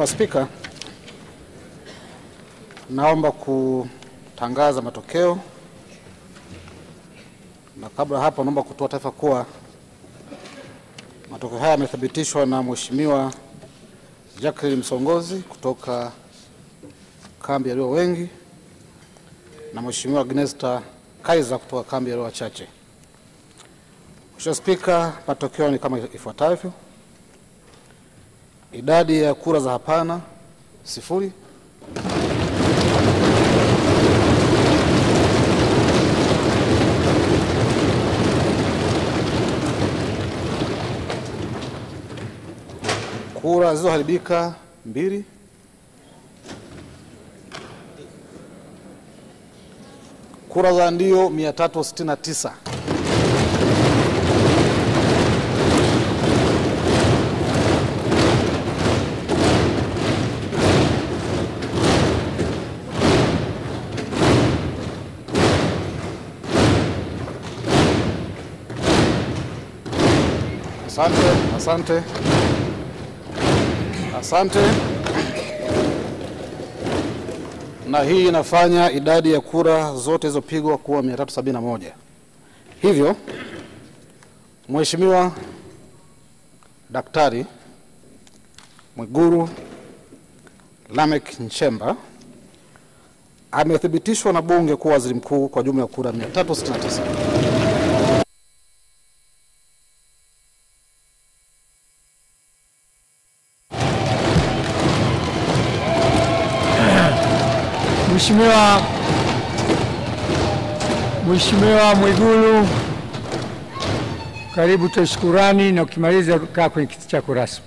Spika, naomba kutangaza matokeo, na kabla hapo naomba kutoa taarifa kuwa matokeo haya yamethibitishwa na Mheshimiwa Jacqueline Msongozi kutoka kambi ya walio wengi na Mheshimiwa Agnesta Kaiser kutoka kambi ya walio wachache. Mheshimiwa Spika, matokeo ni kama ifuatavyo: idadi ya kura za hapana 0. Kura zilizoharibika 2. Kura za ndio 369. Asante. Na hii inafanya idadi ya kura zote zilizopigwa kuwa 371. Hivyo Mheshimiwa Daktari Mwigulu Lameck Nchemba amethibitishwa na Bunge kuwa waziri mkuu kwa jumla ya kura 369. Mheshimiwa Mwigulu, karibu tutoe shukrani, na ukimaliza kaa kwenye kiti chako rasmi.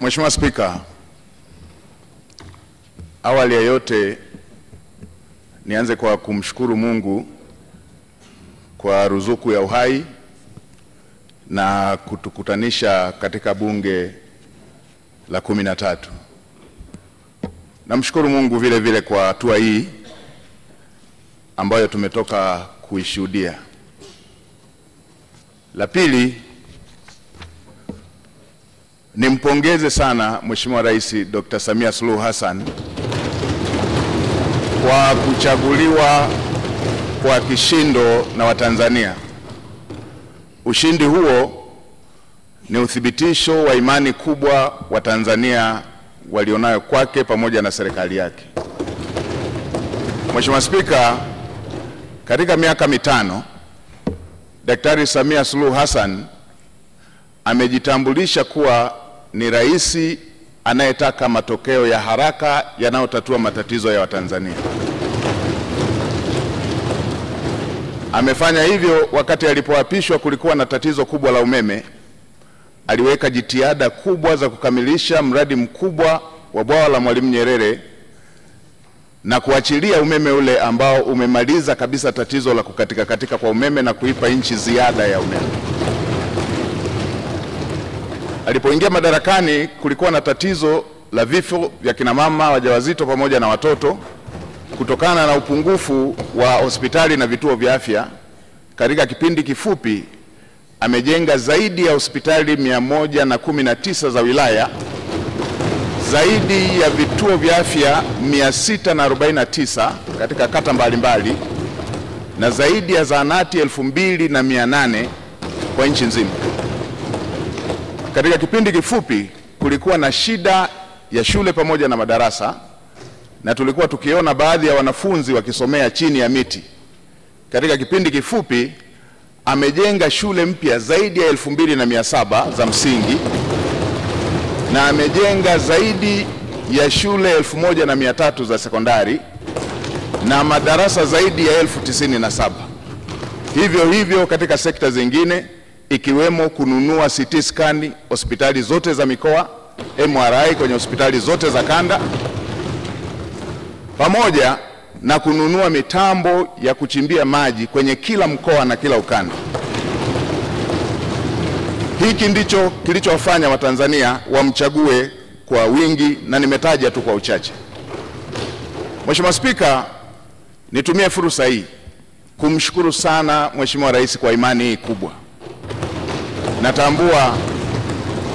Mheshimiwa Spika, awali ya yote nianze kwa kumshukuru Mungu kwa ruzuku ya uhai na kutukutanisha katika bunge la 13. Namshukuru Mungu vile vile kwa hatua hii ambayo tumetoka kuishuhudia. La pili, nimpongeze sana Mheshimiwa Rais Dr. Samia Suluhu Hassan kwa kuchaguliwa kwa kishindo na Watanzania. Ushindi huo ni uthibitisho wa imani kubwa Watanzania walionayo kwake pamoja na serikali yake. Mheshimiwa Spika, katika miaka 5 Daktari Samia Suluhu Hassan amejitambulisha kuwa ni rais anayetaka matokeo ya haraka yanayotatua matatizo ya Watanzania. Amefanya hivyo wakati alipoapishwa kulikuwa na tatizo kubwa la umeme. Aliweka jitihada kubwa za kukamilisha mradi mkubwa wa bwawa la Mwalimu Nyerere na kuachilia umeme ule ambao umemaliza kabisa tatizo la kukatika kwa umeme na kuipa nchi ziada ya umeme. Alipoingia madarakani kulikuwa na tatizo la vifo vya kina mama wajawazito pamoja na watoto kutokana na upungufu wa hospitali na vituo vya afya. Katika kipindi kifupi amejenga zaidi ya hospitali 119 za wilaya, zaidi ya vituo vya afya 649 katika kata mbalimbali, na zaidi ya zahanati 2800 kwa nchi nzima. Katika kipindi kifupi kulikuwa na shida ya shule pamoja na madarasa, na tulikuwa tukiona baadhi ya wanafunzi wakisomea chini ya miti. Katika kipindi kifupi amejenga shule mpya zaidi ya 2700 za msingi, na amejenga zaidi ya shule 1300 za sekondari, na madarasa zaidi ya 97,000. Hivyo hivyo katika sekta zingine ikiwemo kununua CT scan hospitali zote za mikoa, MRI kwenye hospitali zote za kanda, pamoja na kununua mitambo ya kuchimbia maji kwenye kila mkoa na kila ukanda. Hiki ndicho kilichowafanya Watanzania wamchague kwa wingi, na nimetaja tu kwa uchache. Mheshimiwa Spika, nitumie fursa hii kumshukuru sana Mheshimiwa Rais kwa imani hii kubwa. Natambua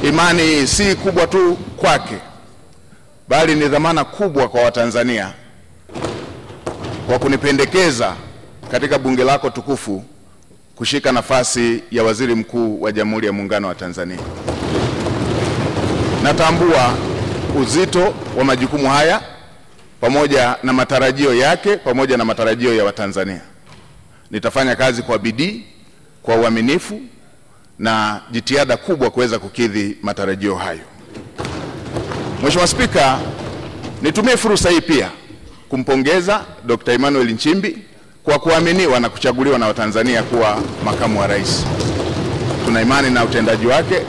imani hii si kubwa tu kwake, bali ni dhamana kubwa kwa Watanzania kwa kunipendekeza katika bunge lako tukufu kushika nafasi ya Waziri Mkuu wa Jamhuri ya Muungano wa Tanzania. Natambua uzito wa majukumu haya pamoja na matarajio yake pamoja na matarajio ya Watanzania. Nitafanya kazi kwa bidii, kwa uaminifu na jitihada kubwa kuweza kukidhi matarajio hayo. Mheshimiwa Spika, nitumie fursa hii pia kumpongeza Dr. Emmanuel Nchimbi kwa kuaminiwa na kuchaguliwa na Watanzania kuwa makamu wa rais. Tuna imani na utendaji wake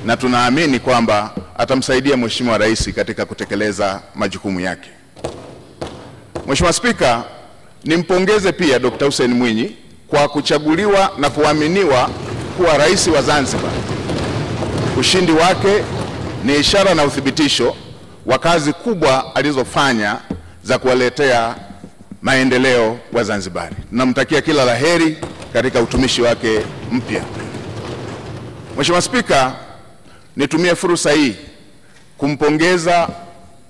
na tunaamini kwamba atamsaidia Mheshimiwa Rais katika kutekeleza majukumu yake. Mheshimiwa Spika, nimpongeze pia Dr. Hussein Mwinyi kwa kuchaguliwa na kuaminiwa kuwa rais wa Zanzibar. Ushindi wake ni ishara na uthibitisho wa kazi kubwa alizofanya za kuwaletea maendeleo wa Zanzibari. Namtakia kila laheri katika utumishi wake mpya. Mheshimiwa Spika, nitumie fursa hii kumpongeza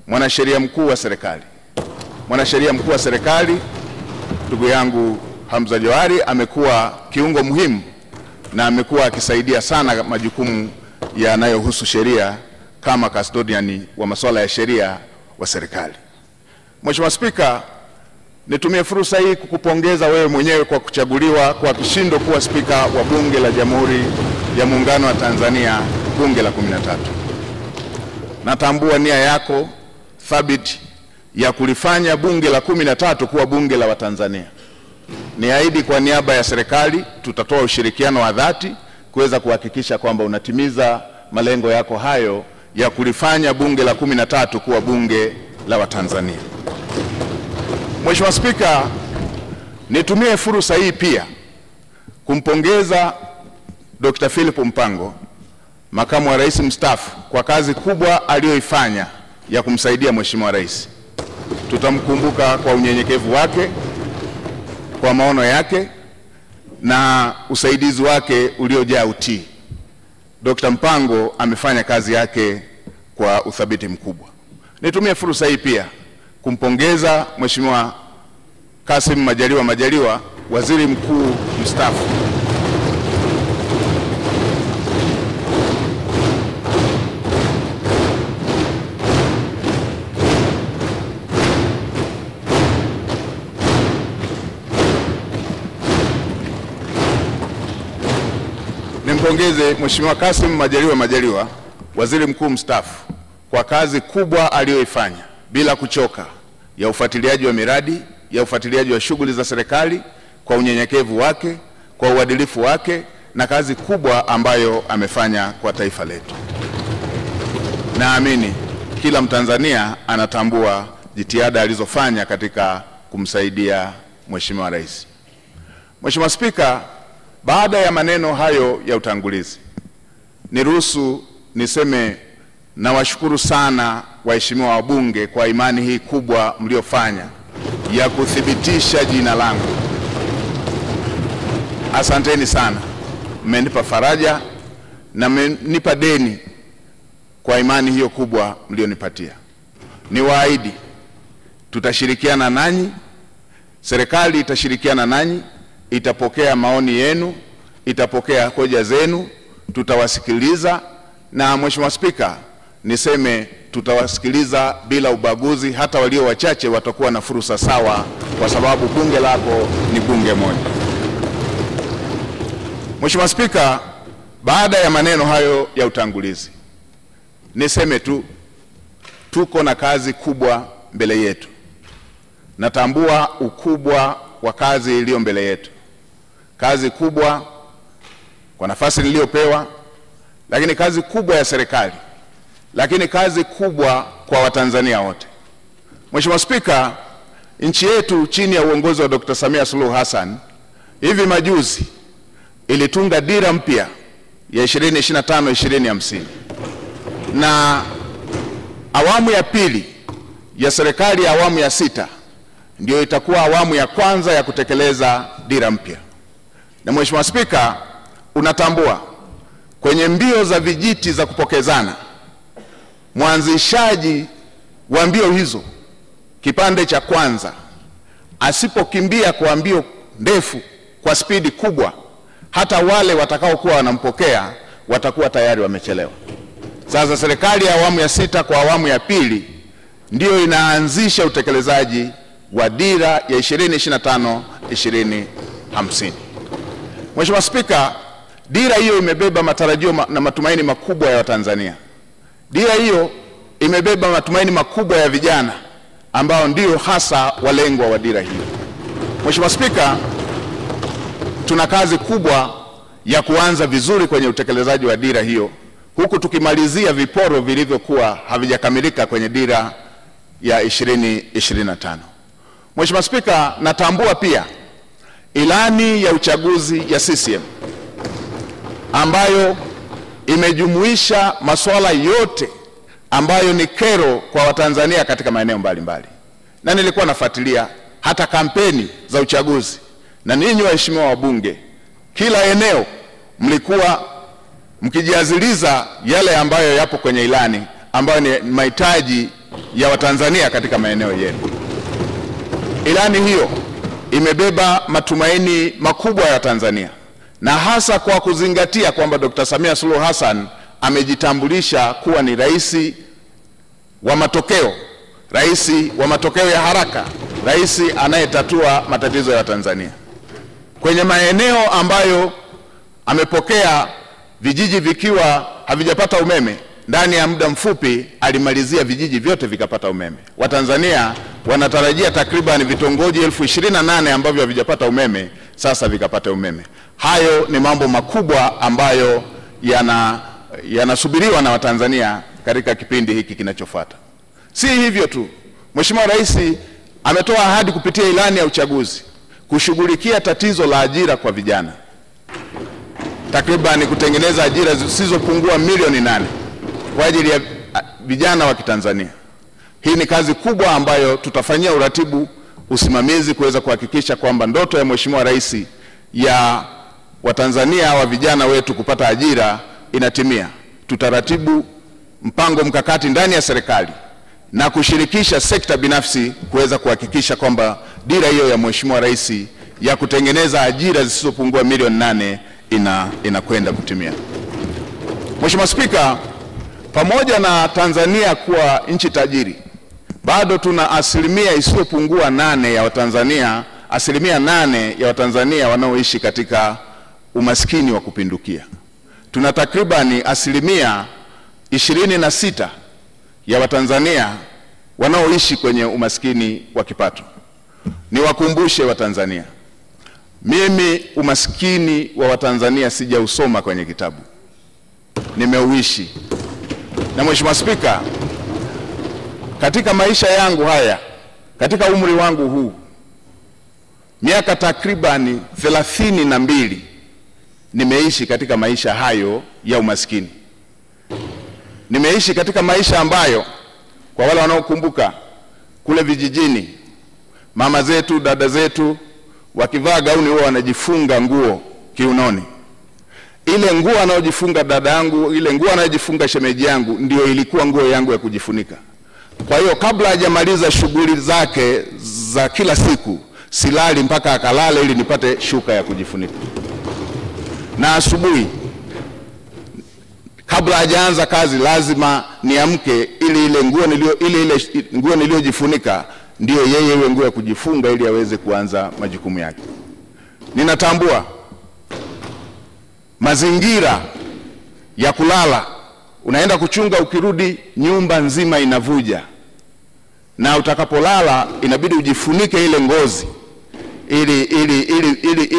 mwanasheria mkuu wa serikali. Mwanasheria mkuu wa serikali ndugu yangu Hamza Johari amekuwa kiungo muhimu na amekuwa akisaidia sana majukumu yanayohusu sheria kama custodian wa masuala ya sheria wa serikali. Mheshimiwa Spika, nitumie fursa hii kukupongeza wewe mwenyewe kwa kuchaguliwa kwa kishindo kuwa spika wa Bunge la Jamhuri ya Muungano wa Tanzania, bunge la 13. Natambua nia yako thabiti ya kulifanya bunge la 13 kuwa bunge la Watanzania. Niahidi kwa niaba ya serikali tutatoa ushirikiano wa dhati kuweza kuhakikisha kwamba unatimiza malengo yako hayo ya kulifanya bunge la 13 kuwa bunge la Watanzania. Mheshimiwa Spika, nitumie fursa hii pia kumpongeza Dr. Philip Mpango, makamu wa rais mstaafu, kwa kazi kubwa aliyoifanya ya kumsaidia Mheshimiwa Rais. Tutamkumbuka kwa unyenyekevu wake, kwa maono yake na usaidizi wake uliojaa utii. Dr. Mpango amefanya kazi yake kwa uthabiti mkubwa. Nitumie fursa hii pia kumpongeza Mheshimiwa Kassim Majaliwa, waziri mkuu mstaafu. Nimpongeze Mheshimiwa Kassim Majaliwa, waziri mkuu mstaafu, kwa kazi kubwa aliyoifanya bila kuchoka ya ufuatiliaji wa miradi, ya ufuatiliaji wa shughuli za serikali, kwa unyenyekevu wake, kwa uadilifu wake na kazi kubwa ambayo amefanya kwa taifa letu. Naamini kila Mtanzania anatambua jitihada alizofanya katika kumsaidia Mheshimiwa Rais. Mheshimiwa Spika, baada ya maneno hayo ya utangulizi, niruhusu niseme nawashukuru sana waheshimiwa wabunge kwa imani hii kubwa mliofanya ya kuthibitisha jina langu. Asanteni sana. Mmenipa faraja na mmenipa deni kwa imani hiyo kubwa mlionipatia. Niwaahidi tutashirikiana nanyi, serikali itashirikiana nanyi, itapokea maoni yenu, itapokea hoja zenu, tutawasikiliza. Na Mheshimiwa Spika, niseme tutawasikiliza bila ubaguzi, hata walio wachache watakuwa na fursa sawa, kwa sababu bunge lako ni bunge moja. Mheshimiwa Spika, baada ya maneno hayo ya utangulizi, niseme tu tuko na kazi kubwa mbele yetu. natambua ukubwa wa kazi iliyo mbele yetu, kazi kubwa kwa nafasi niliyopewa, lakini kazi kubwa ya serikali, lakini kazi kubwa kwa Watanzania wote. Mheshimiwa Spika, nchi yetu chini ya uongozi wa Dr. Samia Suluhu Hassan hivi majuzi ilitunga dira mpya ya 2025-2050, na awamu ya pili ya serikali ya awamu ya 6 ndio itakuwa awamu ya kwanza ya kutekeleza dira mpya. Na Mheshimiwa Spika, unatambua kwenye mbio za vijiti za kupokezana, mwanzishaji wa mbio hizo kipande cha kwanza asipokimbia kwa mbio ndefu kwa spidi kubwa, hata wale watakaokuwa wanampokea watakuwa tayari wamechelewa. Sasa serikali ya awamu ya 6 kwa awamu ya pili ndio inaanzisha utekelezaji wa dira ya 2025-2050. Mheshimiwa Spika, dira hiyo imebeba matarajio na matumaini makubwa ya Watanzania. Dira hiyo imebeba matumaini makubwa ya vijana ambao ndio hasa walengwa wa dira hiyo. Mheshimiwa Spika, tuna kazi kubwa ya kuanza vizuri kwenye utekelezaji wa dira hiyo, huku tukimalizia viporo vilivyokuwa havijakamilika kwenye dira ya 2025. Mheshimiwa Spika, natambua pia ilani ya uchaguzi ya CCM ambayo imejumuisha masuala yote ambayo ni kero kwa Watanzania katika maeneo mbalimbali. Na nilikuwa nafuatilia hata kampeni za uchaguzi, na ninyi waheshimiwa wabunge, kila eneo mlikuwa mkijiaziliza yale ambayo yapo kwenye ilani, ambayo ni mahitaji ya Watanzania katika maeneo yenu. Ilani hiyo imebeba matumaini makubwa ya Tanzania, na hasa kwa kuzingatia kwamba Dr. Samia Suluhu Hassan amejitambulisha kuwa ni rais wa matokeo, rais wa matokeo ya haraka, rais anayetatua matatizo ya Tanzania. Kwenye maeneo ambayo amepokea vijiji vikiwa havijapata umeme, ndani ya muda mfupi alimalizia vijiji vyote vikapata umeme. Watanzania wanatarajia takriban vitongoji 28,000 ambavyo havijapata umeme sasa vikapata umeme. Hayo ni mambo makubwa ambayo yanasubiriwa na Watanzania katika kipindi hiki kinachofuata. Si hivyo tu, Mheshimiwa Rais ametoa ahadi kupitia ilani ya uchaguzi kushughulikia tatizo la ajira kwa vijana, takriban kutengeneza ajira zisizopungua milioni 8 kwa ajili ya vijana wa Kitanzania. Hii ni kazi kubwa ambayo tutafanyia uratibu, usimamizi kuweza kuhakikisha kwamba ndoto ya Mheshimiwa Rais ya Watanzania wa vijana wetu kupata ajira inatimia. Tutaratibu mpango mkakati ndani ya serikali na kushirikisha sekta binafsi kuweza kuhakikisha kwamba dira hiyo ya Mheshimiwa Rais ya kutengeneza ajira zisizopungua milioni 8 inakwenda kutimia. Mheshimiwa Spika, pamoja na Tanzania kuwa nchi tajiri, bado tuna asilimia isiyopungua 8 ya Watanzania, asilimia 8 ya Watanzania wanaoishi katika umaskini wa kupindukia. Tuna takribani asilimia 26 ya Watanzania wanaoishi kwenye umaskini wa kipato. Niwakumbushe Watanzania, mimi umaskini wa Watanzania sijausoma kwenye kitabu, nimeuishi. Na Mheshimiwa Spika, katika maisha yangu haya, katika umri wangu huu, miaka takribani 32 nimeishi katika maisha hayo ya umaskini. Nimeishi katika maisha ambayo, kwa wale wanaokumbuka, kule vijijini mama zetu, dada zetu wakivaa gauni huwa wanajifunga nguo kiunoni. Ile nguo anayojifunga dada yangu, ile nguo anayojifunga shemeji yangu ndio ilikuwa nguo yangu ya kujifunika. Kwa hiyo kabla hajamaliza shughuli zake za kila siku, silali mpaka akalale ili nipate shuka ya kujifunika. Na asubuhi kabla hajaanza kazi lazima niamke ili ile nguo niliyojifunika ndio yeye iwe nguo ya kujifunga ili aweze kuanza majukumu yake. Ninatambua mazingira ya kulala, unaenda kuchunga, ukirudi nyumba nzima inavuja na utakapolala inabidi ujifunike ile ngozi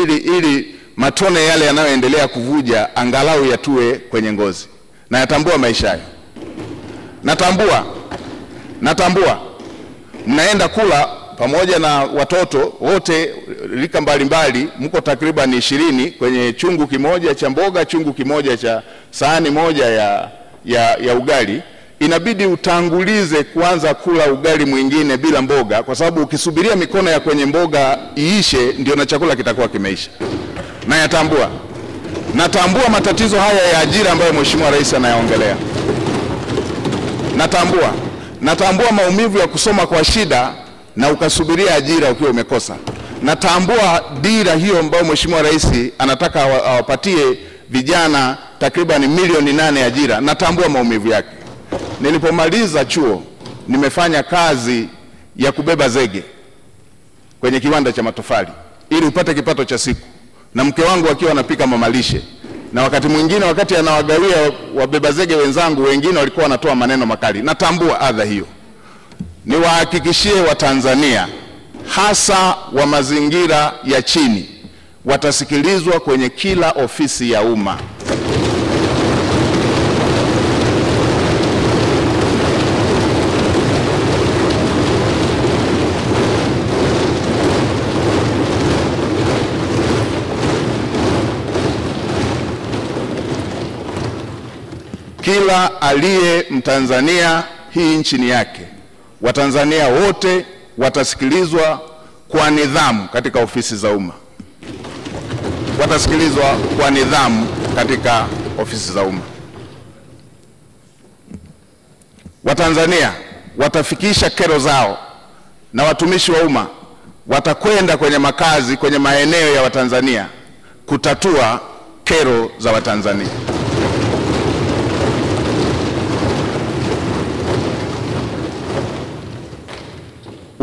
ili matone yale yanayoendelea kuvuja angalau yatue kwenye ngozi. Na yatambua maisha hayo. Natambua mnaenda kula pamoja na watoto wote rika mbalimbali, mko takriban 20 kwenye chungu kimoja cha mboga, chungu kimoja cha sahani moja ya ugali. Inabidi utangulize kuanza kula ugali mwingine bila mboga, kwa sababu ukisubiria mikono ya kwenye mboga iishe ndio na chakula kitakuwa kimeisha. Na natambua matatizo haya ya ajira ambayo Mheshimiwa Rais anayaongelea. Natambua maumivu ya kusoma kwa shida na ukasubiria ajira ukiwa umekosa. Natambua dira hiyo ambayo Mheshimiwa Rais anataka awapatie vijana takriban milioni 8 ajira. Natambua maumivu yake. Nilipomaliza chuo nimefanya kazi ya kubeba zege kwenye kiwanda cha matofali ili upate kipato cha siku, na mke wangu akiwa anapika mamalishe, na wakati mwingine wakati anawagawia wabeba zege wenzangu wengine walikuwa wanatoa maneno makali. Natambua adha hiyo. Niwahakikishie Watanzania hasa wa mazingira ya chini watasikilizwa kwenye kila ofisi ya umma. Kila aliye Mtanzania, hii nchi ni yake. Watanzania wote watasikilizwa kwa nidhamu katika ofisi za umma. Watanzania watafikisha kero zao, na watumishi wa umma watakwenda kwenye makazi, kwenye maeneo ya Watanzania kutatua kero za Watanzania.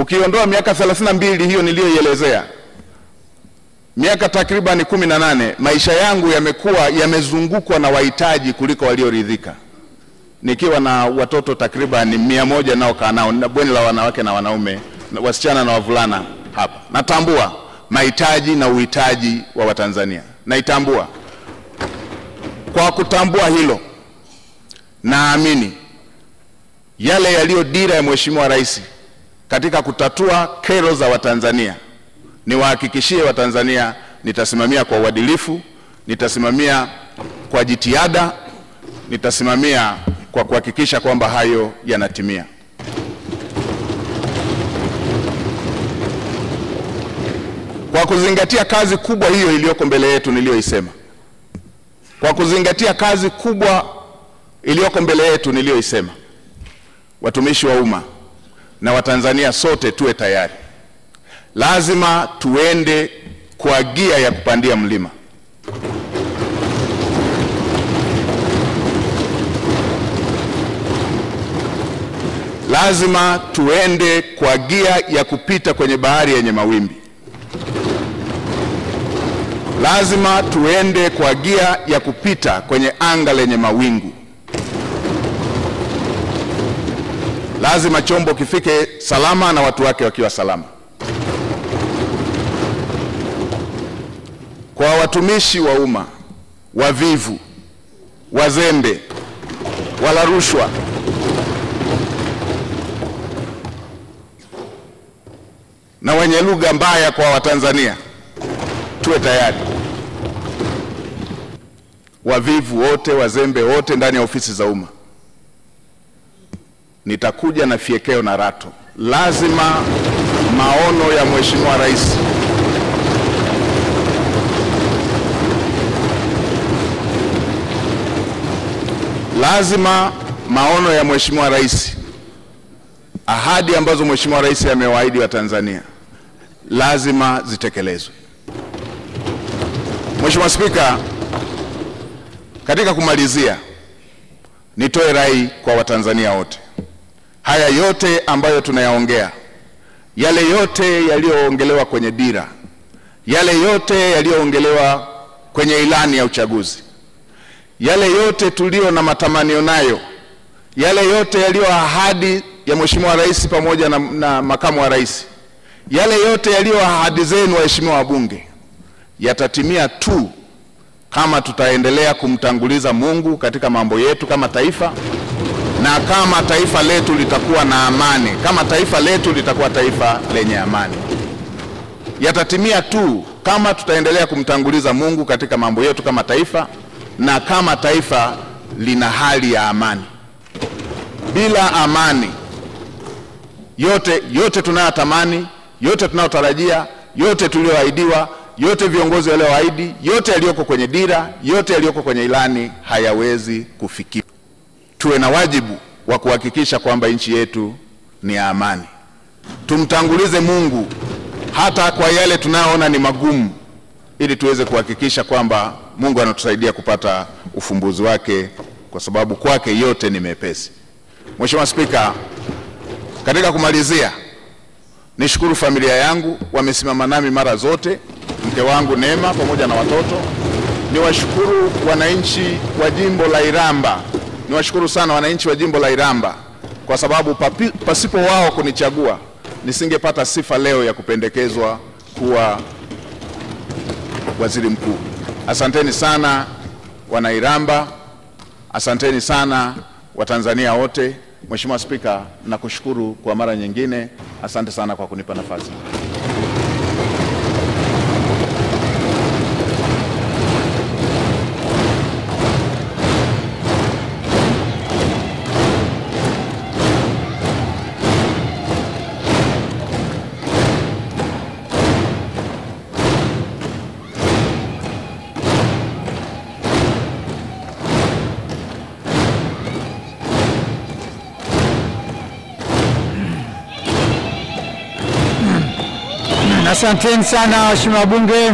Ukiondoa miaka 32 hiyo niliyoielezea, miaka takriban 18 maisha yangu yamezungukwa na wahitaji kuliko walioridhika. Nikiwa na watoto takriban 100 nao kaa nao, na bweni la wanawake na wanaume, wasichana na wavulana hapa. Natambua mahitaji na uhitaji wa Watanzania. Naitambua. Kwa kutambua hilo, naamini yale yaliyo dira ya Mheshimiwa Rais katika kutatua kero za Watanzania, niwahakikishie Watanzania nitasimamia kwa uadilifu, nitasimamia kwa jitihada, nitasimamia kwa kuhakikisha kwamba hayo yanatimia. Kwa kuzingatia kazi kubwa hiyo iliyoko mbele yetu niliyoisema, watumishi wa umma na Watanzania sote tuwe tayari. Lazima tuende kwa gia ya kupandia mlima. Lazima tuende kwa gia ya kupita kwenye bahari yenye mawimbi. Lazima tuende kwa gia ya kupita kwenye anga lenye mawingu. Lazima chombo kifike salama na watu wake wakiwa salama. Kwa watumishi wa umma wavivu, wazembe, wala rushwa, na wenye lugha mbaya kwa Watanzania, tuwe tayari. Wavivu wote, wazembe wote ndani ya ofisi za umma, nitakuja na fiekeo na rato. Lazima maono ya Mheshimiwa Rais ahadi ambazo Mheshimiwa Rais amewaahidi Watanzania lazima zitekelezwe. Mheshimiwa Spika, katika kumalizia, nitoe rai kwa Watanzania wote. Haya yote ambayo tunayaongea, yale yote yaliyoongelewa kwenye dira, yale yote yaliyoongelewa kwenye ilani ya uchaguzi, yale yote tulio na matamanio nayo, yale yote yaliyo ahadi ya Mheshimiwa Rais pamoja na makamu wa rais, yale yote yaliyo ahadi zenu waheshimiwa wabunge yatatimia tu kama tutaendelea kumtanguliza Mungu katika mambo yetu kama taifa, na kama taifa letu litakuwa na amani, kama taifa letu litakuwa taifa lenye amani. Yatatimia tu kama tutaendelea kumtanguliza Mungu katika mambo yetu kama taifa, na kama taifa lina hali ya amani. Bila amani, yote tunayotamani, yote tunayotarajia, yote tulioahidiwa, yote viongozi walioahidi, yote yaliyoko kwenye dira, yote yaliyoko kwenye ilani hayawezi kufikiwa. Tuwe na wajibu wa kuhakikisha kwamba nchi yetu ni ya amani. Tumtangulize Mungu hata kwa yale tunayoona ni magumu, ili tuweze kuhakikisha kwamba Mungu anatusaidia kupata ufumbuzi wake, kwa sababu kwake yote ni mepesi. Mheshimiwa Spika, katika kumalizia, nishukuru familia yangu, wamesimama nami mara zote, mke wangu Neema pamoja na watoto. Niwashukuru wananchi wa jimbo la Iramba, niwashukuru sana wananchi wa jimbo la Iramba, kwa sababu pasipo wao kunichagua nisingepata sifa leo ya kupendekezwa kuwa waziri mkuu. Asanteni sana wana Iramba, asanteni sana Watanzania wote. Mheshimiwa Spika, nakushukuru kwa mara nyingine. Asante sana kwa kunipa nafasi. Asanteni sana waheshimiwa wabunge.